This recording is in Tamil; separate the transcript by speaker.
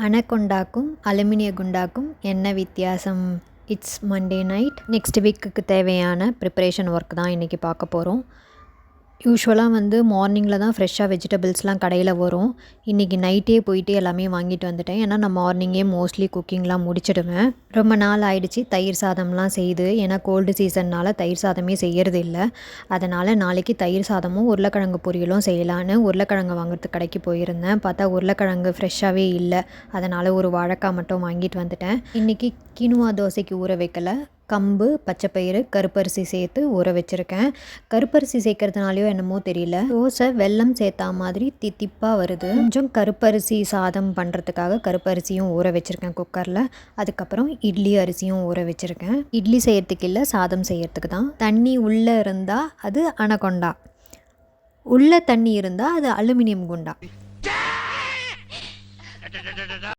Speaker 1: அனகொண்டாக்கும் அலுமினிய குண்டாக்கும் என்ன வித்தியாசம்? It's Monday night. நெக்ஸ்ட் வீக்குக்கு தேவையான ப்ரிப்பரேஷன் ஒர்க் தான் இன்றைக்கி பார்க்க போகிறோம். யூஸ்வலாக மார்னிங்கில் தான் ஃப்ரெஷ்ஷாக வெஜிடபிள்ஸ்லாம் கடையில் வரும். இன்றைக்கி நைட்டே போயிட்டு எல்லாமே வாங்கிட்டு வந்துட்டேன். ஏன்னா நான் மார்னிங்கே மோஸ்ட்லி குக்கிங்லாம் முடிச்சிடுவேன். ரொம்ப நாள் ஆயிடுச்சு தயிர் சாதம்லாம் செய்து. ஏன்னா கோல்டு சீசன்னால் தயிர் சாதமே செய்கிறது இல்லை. அதனால் நாளைக்கு தயிர் சாதமும் உருளைக்கிழங்கு பொரியலும் செய்யலான்னு உருளைக்கிழங்கு வாங்குறதுக்கு கடைக்கு போயிருந்தேன். பார்த்தா உருளைக்கிழங்கு ஃப்ரெஷ்ஷாகவே இல்லை. அதனால் ஒரு வாழைக்காய் மட்டும் வாங்கிட்டு வந்துட்டேன். இன்றைக்கி கினுவா தோசைக்கு ஊற வைக்கல, கம்பு, பச்சைப்பயிறு, கருப்பரிசி சேர்த்து ஊற வச்சுருக்கேன். கருப்பரிசி சேர்க்கறதுனாலையோ என்னமோ தெரியல, தோசை வெல்லம் சேர்த்தா மாதிரி தித்திப்பாக வருது. கொஞ்சம் கருப்பரிசி சாதம் பண்ணுறதுக்காக கருப்பரிசியும் ஊற வச்சுருக்கேன் குக்கரில். அதுக்கப்புறம் இட்லி அரிசியும் ஊற வச்சுருக்கேன். இட்லி செய்யறதுக்கு இல்லை, சாதம் செய்யறதுக்கு தான். தண்ணி உள்ளே இருந்தால் அது அனகொண்டா, உள்ளே தண்ணி இருந்தால் அது அலுமினியம் குண்டா.